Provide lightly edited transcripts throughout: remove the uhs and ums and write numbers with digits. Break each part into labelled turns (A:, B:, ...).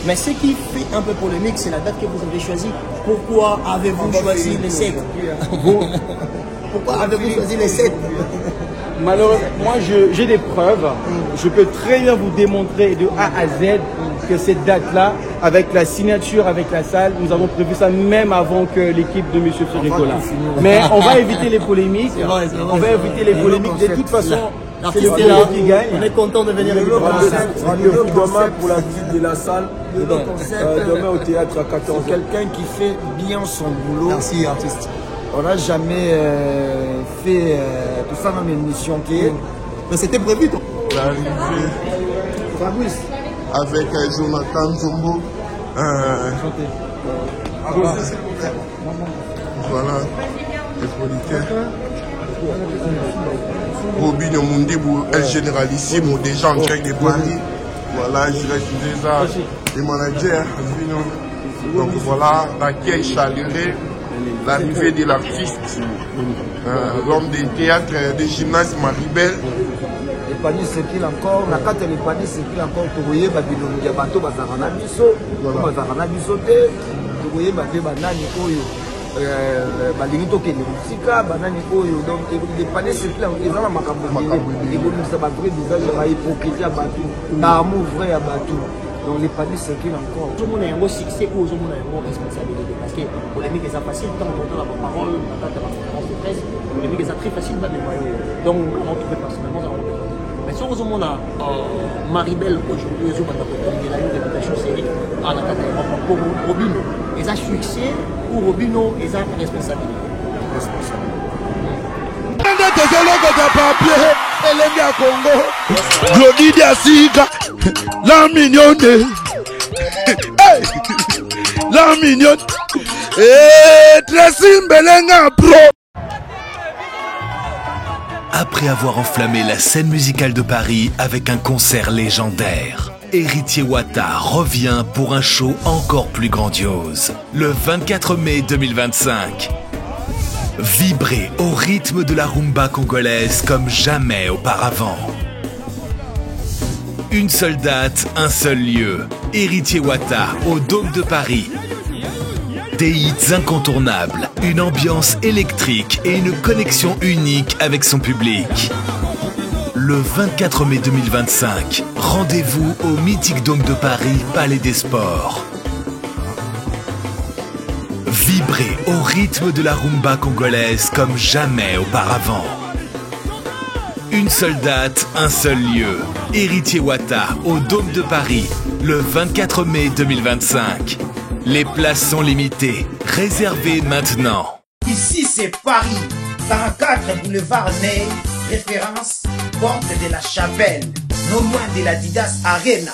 A: Mais ce qui fait un peu polémique, c'est la date que vous avez choisie. Pourquoi avez-vous choisi les 7? Pourquoi avez-vous choisi les 7?
B: Malheureusement, moi j'ai des preuves. Je peux très bien vous démontrer de A à Z que cette date-là, avec la signature, avec la salle, nous avons prévu ça même avant que l'équipe de M. Ferricola. Mais on va éviter les polémiques. On va éviter les polémiques. De toute façon, c'est le là qui gagne.
A: On est content de venir avec vous.
C: Rendez-vous demain pour la visite de la salle. Demain au théâtre à 14h.
D: Quelqu'un qui fait bien son boulot.
A: Merci, artiste.
D: On n'a jamais fait tout ça dans une émission qui est.
A: Mais c'était prévu, donc.
C: Fabrice.
E: Avec Jonathan Zombo. Voilà, les politiques. Robinho Mundibou, un généralissime, déjà en train de Paris. Voilà, je reste déjà le manager. Donc voilà, l'accueil chaleureux, l'arrivée de l'artiste, l'homme de théâtre, de gymnase Maribel.
D: Les paniers circulent encore, la carte les paniers circulent encore. Vous voyez, Babylone, il y a bateau, Bazarana Bisso, Bazarana Bissoté, vous voyez, Banani Oyo. Balingito qui est musica, banani oyo, donc les panneaux circulent, ils ont la macabre, ils vont nous abattre, visage à hypocrisie à Batou, l'amour vrai à Batou. Donc les panneaux circulent encore.
A: Tout le monde a un gros succès ou tout le monde a un gros responsabilité. Parce que polémique est facile, tant qu'on entend la parole, on entend la conférence de presse, polémique est très facile, donc on trouve personnellement, mais si on a Maribel aujourd'hui, on a une réputation série à la catastrophe pour Robinho. Ils ont succès ou Robinho, ils ont responsabilité.
C: La mignonne. La mignonne. Tracy Mbelenga Pro.
F: Après avoir enflammé la scène musicale de Paris avec un concert légendaire, Héritier Wata revient pour un show encore plus grandiose. Le 24 mai 2025. Vibrez au rythme de la rumba congolaise comme jamais auparavant. Une seule date, un seul lieu. Héritier Wata au Dôme de Paris. Des hits incontournables, une ambiance électrique et une connexion unique avec son public. Le 24 mai 2025, rendez-vous au mythique Dôme de Paris, Palais des Sports. Vibrez au rythme de la rumba congolaise comme jamais auparavant. Une seule date, un seul lieu. Héritier Wata au Dôme de Paris, le 24 mai 2025. Les places sont limitées. Réservez maintenant.
G: Ici c'est Paris, 44 boulevard Ney, référence porte de la Chapelle, non loin de la Didas Arena.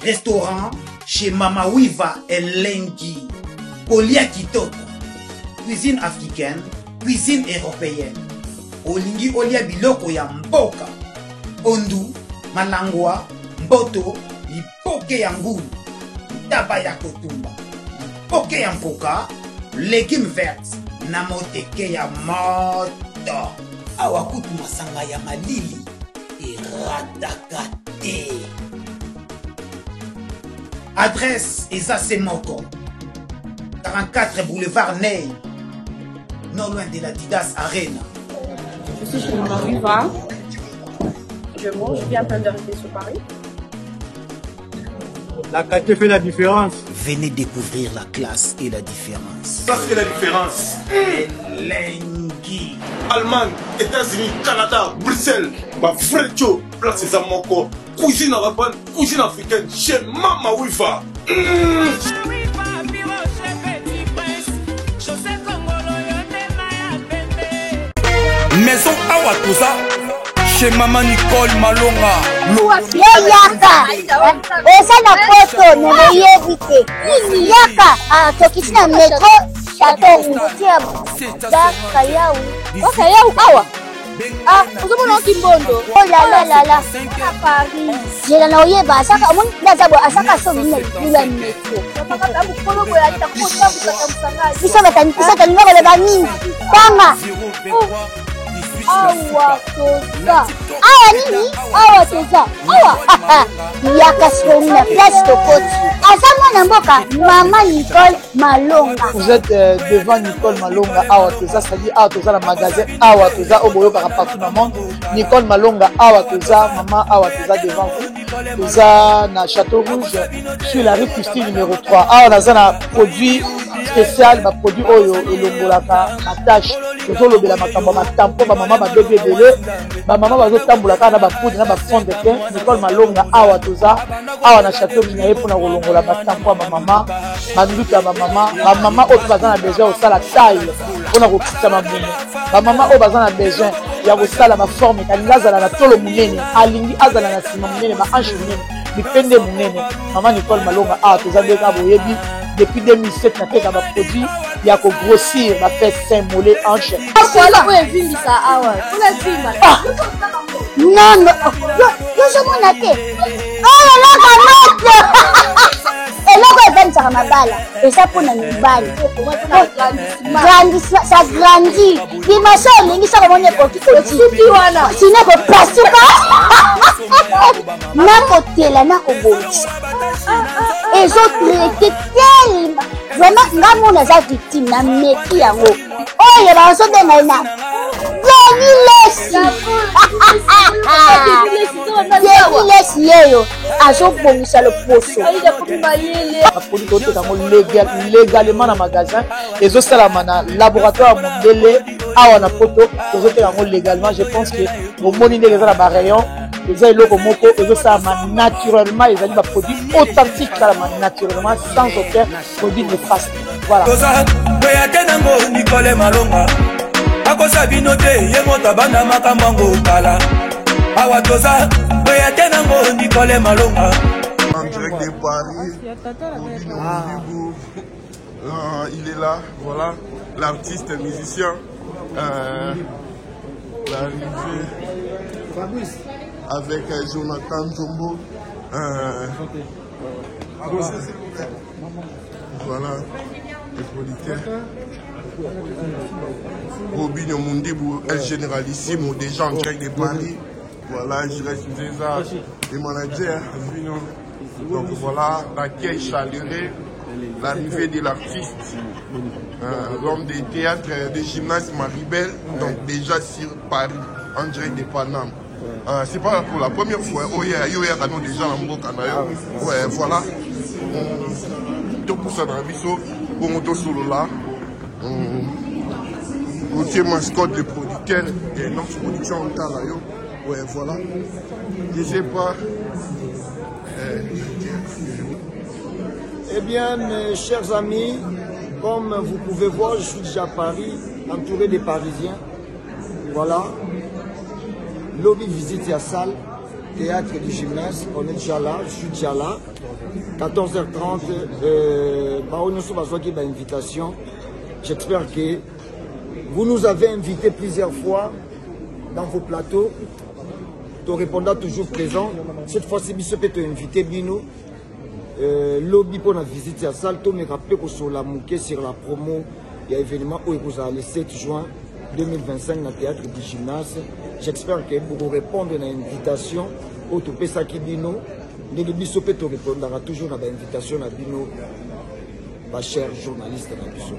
G: Restaurant chez Mama Wiva et Lengi. Kolia Kitoko, cuisine africaine, cuisine européenne. Olingi olia biloko ya mboka. Ondu, malangwa, mboto, lipoke ya ngulu, taba ya kotumba. Lipoke ya mpoka, légumes verts, na moteke ya moto. Awakutu masanga ya malili, iradakate. Adresse Eza Moko, 44 boulevard Ney, non loin de la Didas Arena.
H: Je suis chez Marie-Va. Je mange, je viens en train de rester sur Paris.
B: La qualité fait la différence.
G: Venez découvrir la classe et la différence.
E: Ça c'est la différence.
G: Lengi.
E: Allemagne, États-Unis, Canada, Bruxelles, ma frère Joe, place c'est Moko. Cuisine arabe, cuisine africaine, chez Mama Wiva.
C: Maison Awatusa chez Maman Nicole Malonga.
I: Yaka eza na poto nemoyebite yaka tokisi na metro chateautia bakayau bakayau awa ozomona okimbondo olalalala Paris jela na oyeba asaka omoni ndazabo asaka so bina lula metro biso bataninga koloba nini tanga awa toza awa nini awa toza awa yaka sikomi na place tokoti aza mwana mboka mama Nicole Malonga.
J: Vous êtes devant Nicole Malonga awa toza, c'est-à-dire awa toza na magasin awa toza oboyo kaka partout dans le monde. Nicole Malonga awa toza, maman awa toza devant vous. Toza na Château Rouge sur la rue Custine numéro 3. Awa naza na produit spécial, ma produit oyo elongolaka attache. Tozolobela makambo matampo ba mama ba bébé belé, ba mama bazotambola kana ba poudre na ba fond de teint. Nicole Malonga awa toza, awa na Château Rouge na yepo na kolongola matampo ba mama, manduki ya ba mama oyo baza na besoin osala taille pona kokitisa mabumu. Ba mama oyo baza na besoin ya kosala ma forme kalingi azala na tolo munene, alingi azala na sima munene, ba hanche munene, bipende munene. Mama Nicole Malonga awa toza ndeka boyebi depuis 2007 na teka ba produit ya ko grossir ba fait sein mollet hanche.
H: Voilà où est venu ça awa. Pour la dream.
I: Non non. Yo je m'en atte. Oh là là eloko evanisaka mabala eza mpona mibali ça grandit dimasio olingi soko moni ekoki kotiki wana sine kopasuka nakotela nakobongisa ezotraite telema vraiment nga mona aza victime na meki yango oyo bazobenga na Lesi yeyo azobongisa loposo
J: produit toteka ngo légalement na magasin ezosalama na laboratoire mondele awa na poto tozoteka ngo légalement. Je pense que omoni ndenge eza na barayon eza eloko moko ezosalama naturellement, ezali baproduit authentique salama naturellement sans aucun produit néfaste. Voilà.
K: Nicole Malonga akosa bino te ye moto abanda makambo yango kala awa toza boya te nango Nicole Malonga
E: en direct de Paris. Il est là, voilà l'artiste musicien l'arrivée avec Jonathan Jombo voilà le producteur Robinho Mundibou, El Généralissimo, déjà en direct de Paris. Voilà, je reste César, le manager. Donc voilà, l'accueil chaleureux, l'arrivée de l'artiste, l'homme de théâtre, de gymnase Maribel, donc déjà sur Paris, en direct de Paname. C'est pas pour la première fois, oh yeah, déjà en Bocanayo. Ouais, voilà. Tout pour ça dans la biseau, pour monter solo là. Gauthier mascotte de producteur et notre production en Talayo. Ouais, voilà. Je sais pas.
D: Eh bien, mes chers amis, comme vous pouvez voir, je suis déjà à Paris, entouré des Parisiens. Voilà. Lobby visite la salle, théâtre du gymnase. On est déjà là, je suis déjà là. 14h30, par une invitation. J'espère que vous nous avez invités plusieurs fois dans vos plateaux. Tu répondras toujours présent. Cette fois-ci, je peux t'inviter, Bino. Lobby pour la visite à la salle. Tu me rappelles que sur la mouquet, sur la promo, il y a un événement où vous allez le 7 juin 2025 dans le théâtre du gymnase. J'espère que pour répondre à l'invitation, au topé Saki Bino, les Bisso peut te répondra toujours à l'invitation à Bino, ma chère journaliste à Bisso.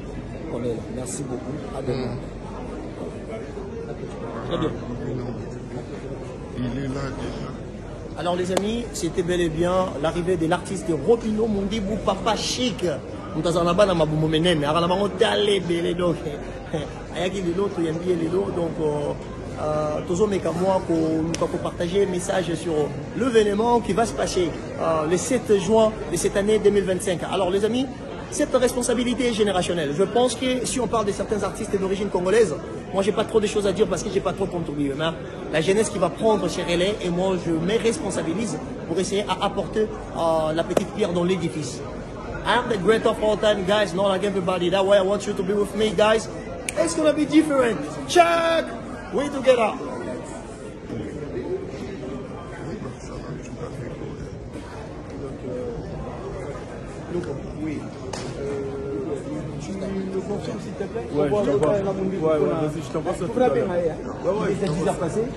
D: On est là. Merci beaucoup. À demain.
A: Très bien.
E: Il est là déjà.
A: Alors les amis, c'était bel et bien l'arrivée de l'artiste Robinho Mundibou Papa Chic. Donc toujours mes moi pour partager un message sur l'événement qui va se passer le 7 juin de cette année 2025. Alors les amis, cette responsabilité est générationnelle. Je pense que si on parle de certains artistes d'origine congolaise, moi j'ai pas trop de choses à dire parce que j'ai pas trop contribué. Mais la jeunesse qui va prendre ses relais et moi je me responsabilise pour essayer à apporter la petite pierre dans l'édifice. I'm the great of all time, guys, not like everybody. That way I want you to be with me, guys. It's gonna be different. Check! We together. juste
B: Tu me confirmes s'il te plaît?
C: Ouais, je t'envoie. Ouais, vas-y, je t'envoie ça tout à l'heure.
B: Ouais, les 10 heures passées.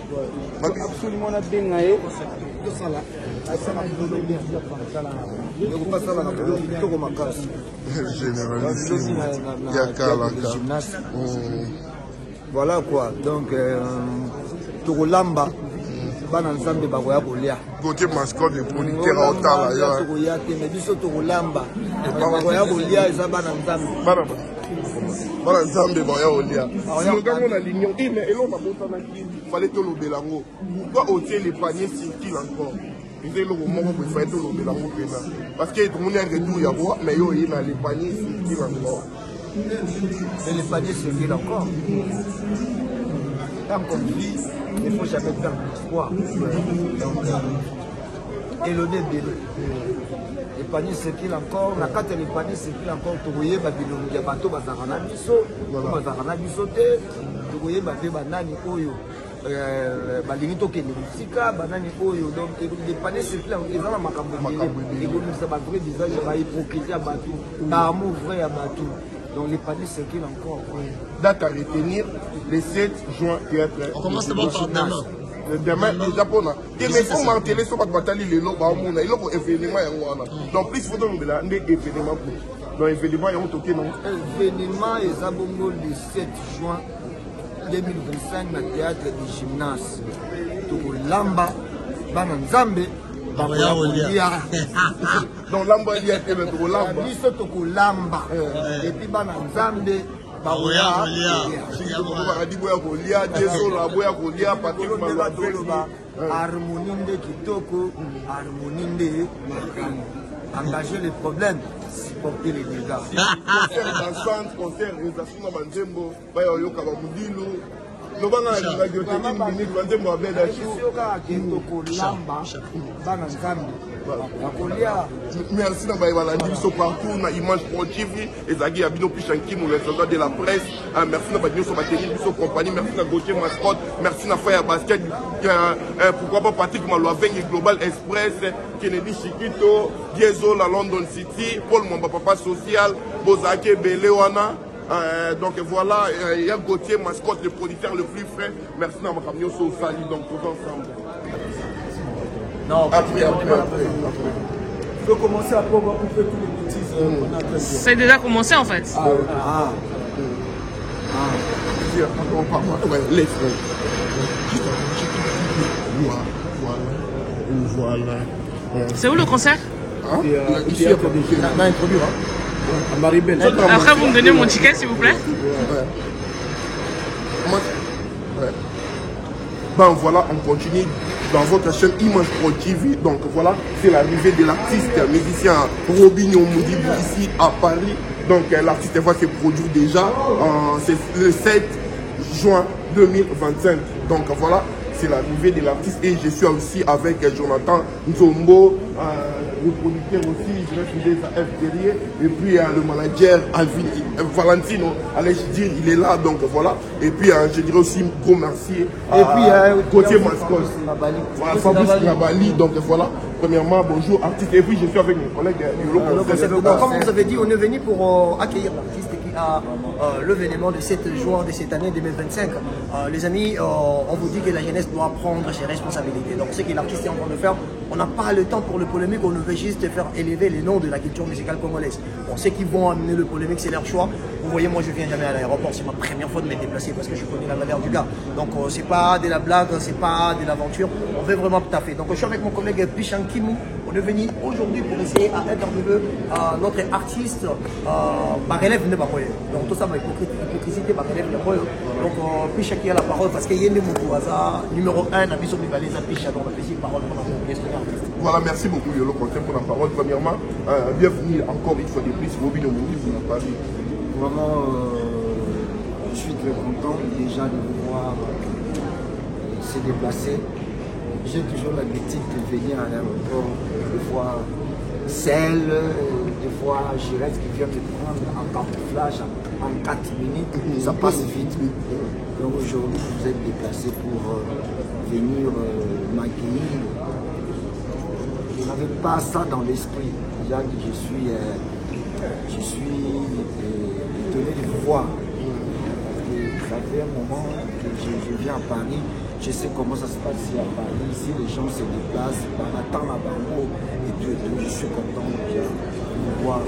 B: Absolument, on a bien gaé.
D: Voilà quoi, donc Tokolamba, bana nzambe bakoya kolia.
E: Côté mascotte de producteur à Otala.
D: Tokoya te, mais biso Tokolamba, bakoya kolia eza bana nzambe.
E: Bana nzambe bakoya kolia. Slogan on a l'union, mais elon babotana ki fallait to lobelango. Pourquoi ôter les paniers circulent encore? Il faut que fallait to lobelango pena. Parce que tout le monde a un retour ya bois, mais yo il a les paniers circulent encore.
D: Et les paniers circulent encore. Comme on dit, il faut jamais perdre l'espoir. Élodé Bélé. Les paniers circulent encore. La carte les paniers circulent encore. Tu voyais, il y a bateau, bazarana biso. Bazarana biso te. Tu voyais, banani oyo. Balinito ke nisika, banani oyo. Donc les paniers circulent encore. Ils ont la makambo. Ils ont un vrai visage, ils ont hypocrisie à bateau. L'amour vrai à bateau. Donc les paniers circulent encore.
E: Date à retenir, le 7 juin, théâtre.
A: On commence d'abord par demain.
E: Demain, déjà pour nous. Mais il faut marteler sur votre bataille, il y a événement. Donc, plus il faut donner un événement. Donc, événement, il y a un token.
D: Événement, ils ont le 7 juin 2025 dans le théâtre du gymnase. Tokolamba, Bananzambe.
E: Donc, Lamba, il y a Tokolamba.
D: Biso Tokolamba. Et puis Bananzambe. Harmonie de Kitoko, harmonie de engager les problèmes, supporter les dégâts.
E: Concert dansante, concert réalisation dans Banzembo, Bayoyoka Bamudilu. Nous allons à la radiothèque une minute, Banzembo Abel merci d'avoir partout, na image sportive, et Zagui Abino Pichankim, le soldat de la presse. Merci d'avoir sur ma compagnie, merci à Gauthier Mascotte, merci à Faya Basket, pourquoi pas Patrick Malouaveng et Global Express, Kennedy Chiquito, Diesel à London City, Paul Mamba Papa Social, Bozake Belewana. Donc voilà, il y a Gauthier Mascotte, le producteur le plus frais. Merci à ma camion sur Sali, donc tous ensemble.
A: Non,
C: après. Tu peux commencer après, on va couper tous les petits.
L: C'est déjà commencé en fait.
E: Voilà.
L: C'est où le concert?
A: Ici, on a introduit. À Maribel.
L: Après, vous me donnez mon ticket, s'il vous plaît.
E: Ben voilà, on continue dans votre chaîne Image Pro TV. Donc voilà, c'est l'arrivée de l'artiste musicien Robinho Moudibou ici à Paris. Donc l'artiste va se produire déjà. C'est le 7 juin 2025. Donc voilà, c'est l'arrivée de l'artiste. Et je suis aussi avec Jonathan Nzombo, le producteur aussi, je vais finir sa F derrière. Et puis le manager Valentino, allez je dire, il est là. Donc voilà. Et puis je dirais aussi un gros merci à Gauthier Mascotte. Voilà, Fabrice Nabali. Donc voilà. Premièrement, bonjour artiste. Et puis je suis avec mes collègues.
M: Comme vous avez dit, on est venu pour accueillir l'artiste qui a l'événement de 7 juin de cette année 2025. Les amis, on vous dit que la jeunesse doit prendre ses responsabilités. Donc ce que l'artiste est en train de faire, on n'a pas le temps pour le polémique, on veut juste faire élever les noms de la culture musicale congolaise. Bon, ceux qui vont amener le polémique, c'est leur choix. Vous voyez, moi je viens jamais à l'aéroport, c'est ma première fois de me déplacer parce que je connais la valeur du gars. Donc c'est pas de la blague, c'est pas de l'aventure, on veut vraiment taffer. Donc je suis avec mon collègue Pichan Kimou. On est venu aujourd'hui pour essayer à interviewer notre artiste relève de Bakoye. Donc tout ça, ma hypocrisie par relève de Bakoye. Donc Picha qui a la parole parce qu'il y a des mots hasard numéro 1 à Bissot Mivalais à Picha. Donc on a parole pour notre artiste.
E: Voilà, merci beaucoup Yolo Content pour la parole. Premièrement, bienvenue encore une fois de plus Robinho Moudibou à Paris.
D: Vraiment, je suis très content déjà de vous voir se déplacer. J'ai toujours l'habitude de venir à l'aéroport, des fois Celle, des fois Giresse qui vient me prendre en camouflage en 4 minutes, ça passe vite. Donc aujourd'hui, vous êtes déplacé pour venir m'accueillir. Je n'avais pas ça dans l'esprit. Déjà que je suis je suis étonné de vous voir. Ça fait un moment que je viens à Paris. Je sais comment ça se passe ici à Paris. Ici, les gens se déplacent, attendent à Bango et tout. Je suis content de vous voir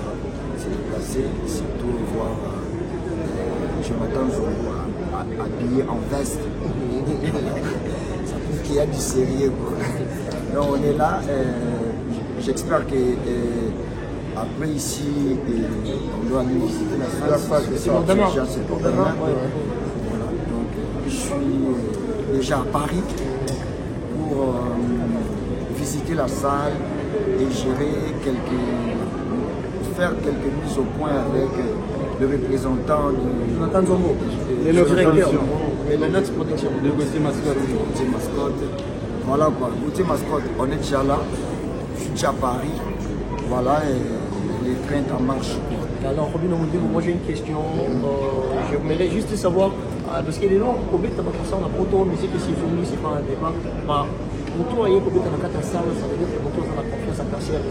D: se déplacer, surtout voir Jonathan Zongo habillé en veste. Ça prouve qu'il y a du sérieux. Donc on est là. J'espère que après ici, on doit aller visiter la salle.
A: C'est pour demain.
D: C'est pour demain. Voilà. Donc je suis déjà à Paris pour visiter la salle et faire quelques mises au point avec le représentant de
A: Jonathan Zongo, le directeur et le Notes Protection.
B: Le Gauthier Mascotte.
D: Voilà quoi, Gauthier Mascotte, on est déjà là. Je suis déjà à Paris. Voilà, et les trains en marche.
A: Alors, Robin Omundimo, moi j'ai une question. J'aimerais juste savoir, parce que les gens, combien de temps on a proto, mais c'est que c'est fini, c'est pas un débat. Pour toi, il y a combien de temps ça veut dire que pour toi, on a confiance à passer à la.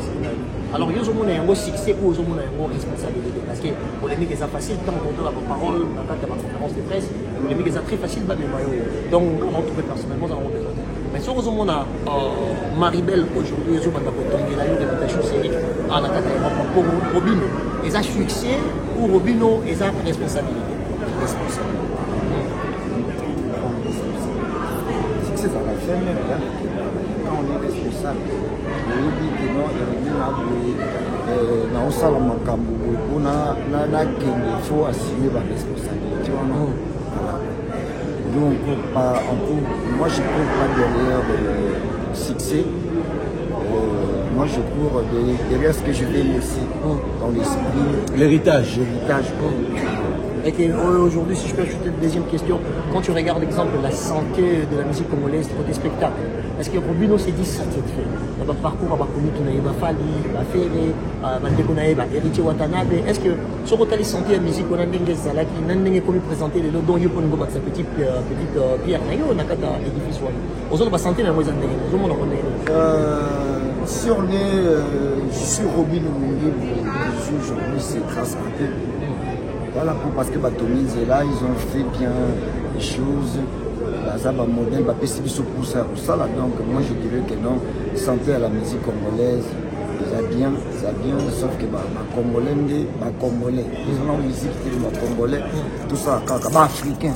A: Alors, il y a un succès ou un responsabilité. Parce que pour les mecs, c'est facile, quand on donne la parole, dans la conférence de presse, pour les mecs, c'est très facile, donc, on trouve personnellement, on besoin. Mais si on a Maribel aujourd'hui, on a une réputation série à la pour Robino. Est-ce un succès ou Robino est une responsabilité?
D: Succès à la fin, quand on est responsable, on dit que non, il faut assumer la responsabilité. Donc, moi je ne cours pas derrière le succès, moi je cours derrière ce que je vais laisser dans l'esprit.
B: L'héritage.
A: Et aujourd'hui, si je peux ajouter une deuxième question, quand tu regardes l'exemple de la santé de la musique congolaise côté spectacle, est-ce que Robino s'est dit satisfait? Dans le parcours, il va Fali, il va Ferré, il va Héritier Watanabe. Est-ce que ce que tu as senti la musique, on a des Zalaki, on a comme présenté les dons, il faut sa petite pierre, on a un édifice. On a santé dans les
D: si on est, je suis Robin Omundimo, je suis aujourd'hui, c'est grâce à eux. Voilà, parce que Batomiz est là, ils ont fait bien les choses. Bazaba modèle, Bapessibiso pour ça. Donc, moi je dirais que non, santé à la musique congolaise, ça bien, sauf que Congolais, ils ont une musique qui est Congolais, tout ça, africain,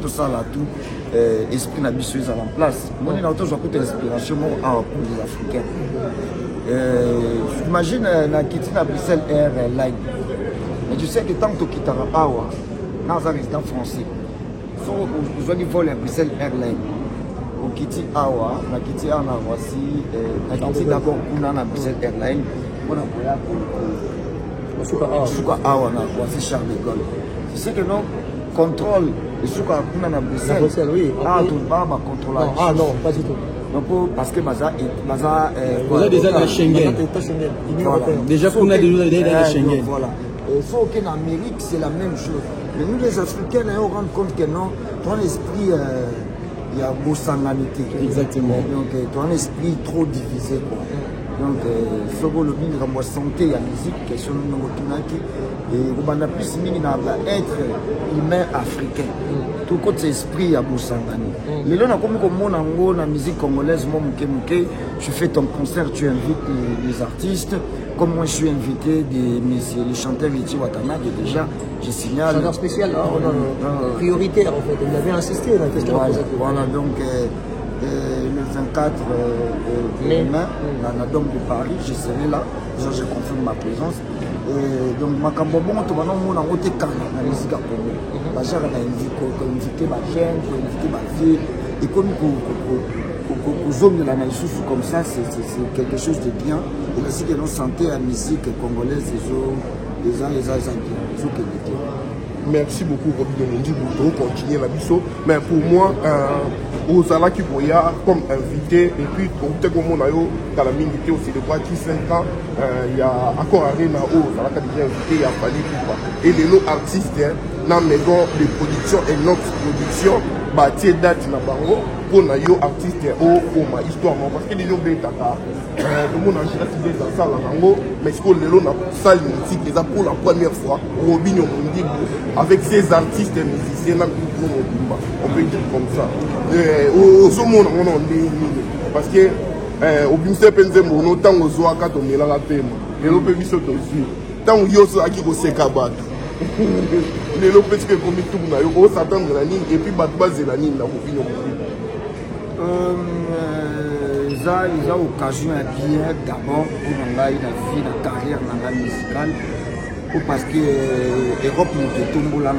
D: tout ça là, tout, esprit n'habitué à la place. Moi, je suis en l'inspiration pour les Africains. J'imagine que Bruxelles Airlines. Mais tu sais que tant que tu as dans un résident français, vous avez volé Bruxelles Airlines. Au Kiti Awa, na Kiti Awa, voici, na Kiti d'abord Kuna na Bruxelles Airlines. On a Souka Awa, na voici Charles de Gaulle. Tu sais que non, contrôle le Souka Kuna na Bruxelles.
A: Oui.
D: Ah, tout le monde contrôle.
A: Ah non, pas du tout.
D: Donc, parce que Baza
B: vous avez déjà la Schengen. Déjà qu'on a déjà la Schengen.
D: Voilà. Il faut qu'en Amérique, c'est la même chose. Mais nous, les Africains, on rend compte que non, ton esprit, il y a beau sanganité.
B: Exactement.
D: Donc, ton esprit trop divisé. Quoi. Donc, il faut que le ministre de la santé, il y a la musique, question de Nogotunaki. Et on a plus mis être humain africain. Tout côté esprit, il y a beau sangani. Mais là, comme la musique congolaise, tu fais ton concert, tu invites les artistes. Comme moi je suis invité les chanteurs Héritier Watanabe, déjà je signale.
A: Chanteur spécial, prioritaire en fait, il avait insisté dans la question.
D: Voilà, donc le 24 mai, à la Dôme de Paris, je serai là, je confirme ma présence. Donc ma cambobo, on a voté quand la musique à Congo. J'ai invité ma chaîne, invité ma fille, et comme aux hommes de la Naïsous comme ça, c'est quelque chose de bien. Et aussi que nous santé la musique congolaise, les gens.
E: Merci beaucoup, Robin Omundimo, pour continuer la mission. Mais pour moi, Ozala Kiboya comme invité, et puis pour tout le monde, dans la minute aussi de Boiti 5 ans, il y a encore Arena Ozala qui déjà invité, il y a fallu et les lots artistes, dans maison de production et notre production, bâtir date na bango pour na yo artiste au ma histoire parce que les gens bétaka le monde en général c'est dans ça là bango Mais ce que le na salle musique déjà pour la première fois, Robinho Mondigo avec ses artistes et musiciens on peut dire comme ça. Au monde on parce que au bimse penze mono tango zo akato melala pema. Lelo pe biso to zi. Tango yoso akiko sekabato. Lelo pe que comme tout na yo ko s'attendre la ligne et puis battre base la ligne na Robinho Mondigo.
D: Ils ont occasion à bien d'abord pour la vie, la carrière dans la musicale. Parce que l'Europe nous tombe là,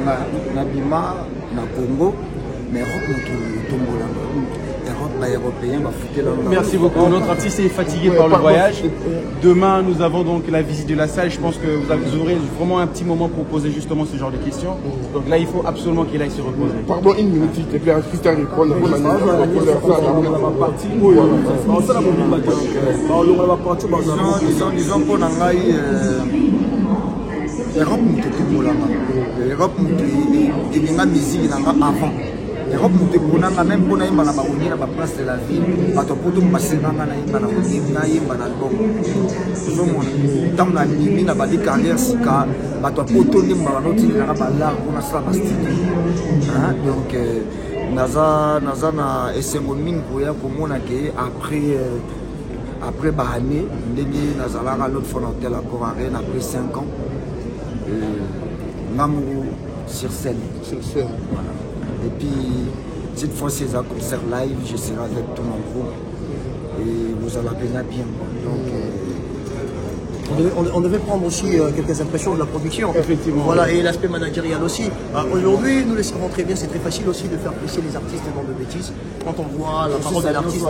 D: Nabima, na Congo, mais l'Europe nous tombe là.
B: Merci beaucoup. Notre artiste est fatigué par le voyage. Demain, nous avons donc la visite de la salle. Je pense que vous aurez vraiment un petit moment pour poser justement ce genre de questions. Donc là, il faut absolument qu'il aille se reposer.
E: Pardon, une minute, s'il te plaît. Christian répond.
D: Disons qu'on a l'Europe est la musique avant. L'Europe nous a même pour la place de la ville, à ton poteau, ma sœur, na l'album. Tant la nuit, na badi carrière, sika, à ton poteau, ni ma note, il y a là pour la salle donc, naza na esengomine pour ya komona ke après bahane, ndenge nazala à l'autre frontière encore arène après 5 ans. Namou sur scène. Voilà. Et puis, cette fois, c'est un concert live, je serai avec tout mon groupe. Et vous allez bien. Donc,
M: on devait prendre aussi quelques impressions de la production.
B: Effectivement.
M: Voilà, et l'aspect managérial aussi. Aujourd'hui, nous le savons très bien, c'est très facile aussi de faire presser les artistes dans de bêtises. Quand on voit la parole de l'artiste.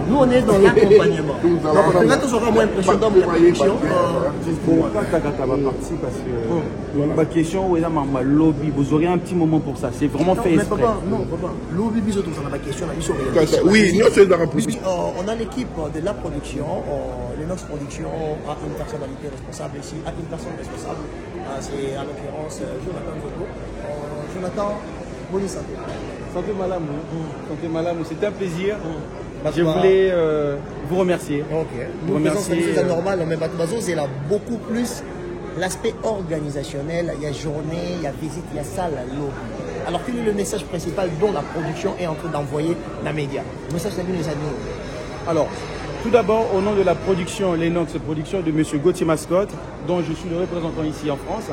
M: Nous, on est dans l'accompagnement. Donc, peut-être qu'on aura moins d'impression dans la production.
B: Ma question, vous aurez un petit moment pour ça. C'est vraiment fait exprès.
M: Non, papa. Lobby, bisous, on a ma question.
E: Oui, nous sommes dans la production.
M: On a l'équipe de la production, Lenox Production a une personnalité responsable ici, a une personne responsable, c'est en l'occurrence Jonathan Zogo. Jonathan, bonne santé.
B: Santé Malamou. Santé Malamou, c'est un plaisir. Je voulais vous remercier.
M: Ok. Nous faisons ça normal, mais Batbazo, c'est là beaucoup plus l'aspect organisationnel. Il y a journée, il y a visite, il y a salle, l'eau. Alors quel est le message principal dont la production est en train d'envoyer la média? Le message c'est les amis.
B: Alors, tout d'abord, au nom de la production Lenox Production de M. Gauthier Mascotte, dont je suis le représentant ici en France,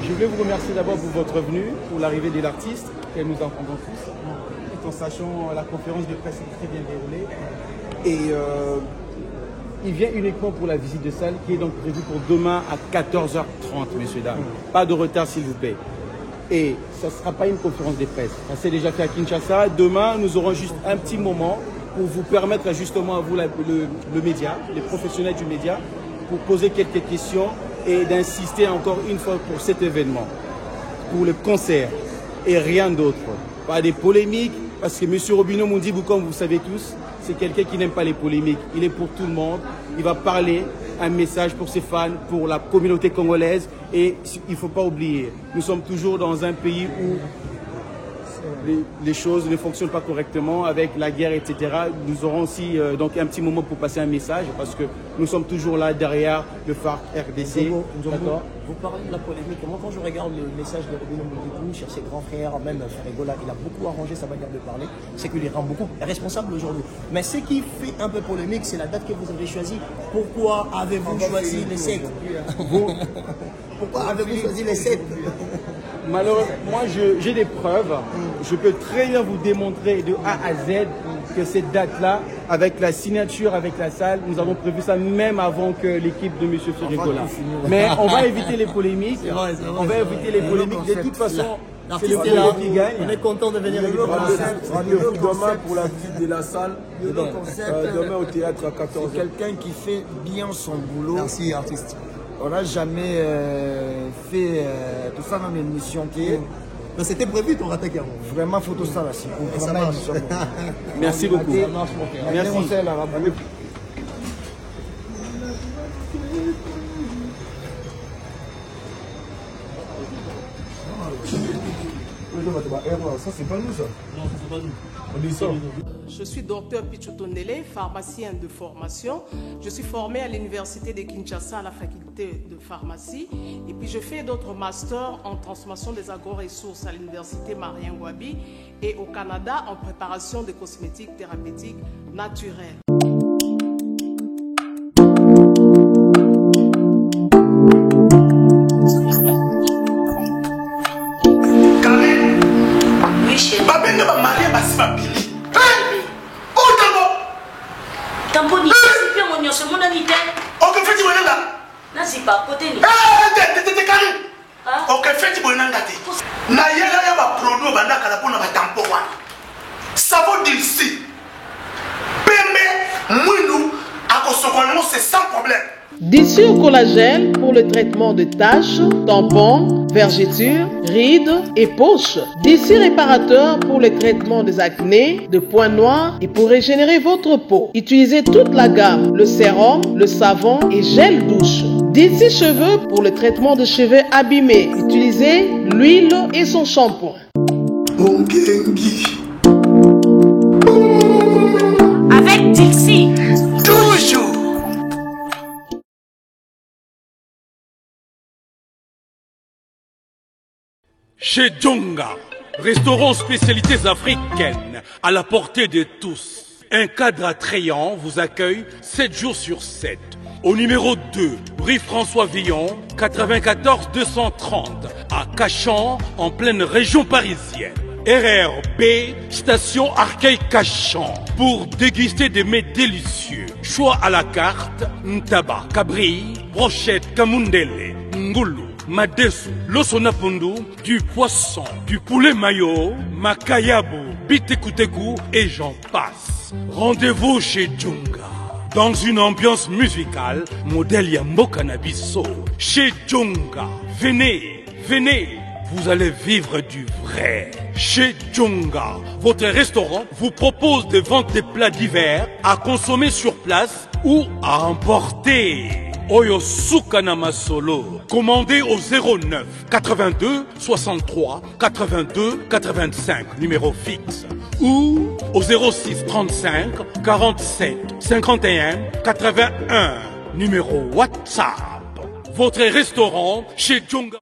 B: je voulais vous remercier d'abord pour votre venue, pour l'arrivée de l'artiste, que nous entendons tous, tout en sachant la conférence de presse est très bien déroulée. Et il vient uniquement pour la visite de salle qui est donc prévue pour demain à 14h30, messieurs, dames. Pas de retard, s'il vous plaît. Et ça ne sera pas une conférence de presse. Ça s'est déjà fait à Kinshasa. Demain, nous aurons juste un petit moment pour vous permettre justement à vous, le média, les professionnels du média, pour poser quelques questions et d'insister encore une fois pour cet événement, pour le concert et rien d'autre. Pas des polémiques, parce que M. Robinho Mondigo, comme vous savez tous, c'est quelqu'un qui n'aime pas les polémiques. Il est pour tout le monde. Il va parler un message pour ses fans, pour la communauté congolaise. Et il ne faut pas oublier, nous sommes toujours dans un pays où les choses ne fonctionnent pas correctement avec la guerre, etc. Nous aurons aussi donc un petit moment pour passer un message parce que nous sommes toujours là derrière le phare RDC.
M: Vous parlez de la polémique. Moi, quand je regarde le message de Robinho Mondigo sur ses grands frères, même Frégola, il a beaucoup arrangé sa manière de parler. C'est qu'il les rend beaucoup responsables aujourd'hui. Mais ce qui fait un peu polémique, c'est la date que vous avez choisie. Pourquoi avez-vous choisi les 7? Pourquoi avez-vous choisi les 7?
B: Malheureusement, moi j'ai des preuves. Je peux très bien vous démontrer de A à Z que cette date-là, avec la signature, avec la salle, nous avons prévu ça même avant que l'équipe de M. Ferricola. Mais on va éviter les polémiques. On va éviter les polémiques. De toute façon, c'est le là qui gagne.
M: On est content de venir avec
C: Rendez-vous demain pour la visite de la salle. Demain au théâtre à 14h.
D: C'est quelqu'un qui fait bien son boulot.
M: Merci, artiste.
D: On n'a jamais fait tout ça dans une émission qui est.
M: C'était prévu ton attaque.
D: Vraiment, photo ça là.
M: Ça marche.
B: Merci beaucoup.
D: Merci.
C: Ça, c'est pas nous, ça.
A: Non, c'est pas nous.
C: On descend.
N: Je suis docteur Pichotondele, pharmacien de formation. Je suis formé à l'université de Kinshasa à la faculté de pharmacie. Et puis je fais d'autres masters en transformation des agro-ressources à l'université Marien Ngouabi et au Canada en préparation de cosmétiques thérapeutiques naturelles.
O: Tamboni, c'est mon nom, c'est mon ami.
P: Ok, fais-tu bon là?
O: Non, c'est pas côté.
P: T'es carré. Ok, fais-tu bon là? Na yela ya ba produit banda kala pona ba tampo wana. Savon d'ici. Pembe, mounou, akosokolemo c'est sans problème.
N: Dissure collagène pour le traitement de taches, tampons, vergetures, rides et poches. Dissure réparateur pour le traitement des acnés, de points noirs et pour régénérer votre peau. Utilisez toute la gamme, le sérum, le savon et gel douche. Dissure cheveux pour le traitement de cheveux abîmés. Utilisez l'huile et son shampoing.
O: Avec Dixie.
P: Toujours.
Q: Chez Djonga, restaurant spécialités africaines à la portée de tous. Un cadre attrayant vous accueille 7 jours sur 7. Au numéro 2, rue François Villon, 94 230, à Cachan, en pleine région parisienne. RRB, station Arcueil-Cachan, pour déguster des mets délicieux. Choix à la carte, ntaba, cabri, brochette, kamundele, ngoulou, madesu, losonapundu, du poisson, du poulet mayo, makayabu, bitekuteku et j'en passe. Rendez-vous chez Djonga, dans une ambiance musicale, modèle Yambo Cannabiso. Chez Djonga, venez, venez, vous allez vivre du vrai. Chez Djonga, votre restaurant vous propose de vendre des plats divers à consommer sur place ou à emporter. Oyo Sukanama Solo. Commandez au 09 82 63 82 85, numéro fixe. Ou au 06 35 47 51 81, numéro WhatsApp. Votre restaurant chez Djonga.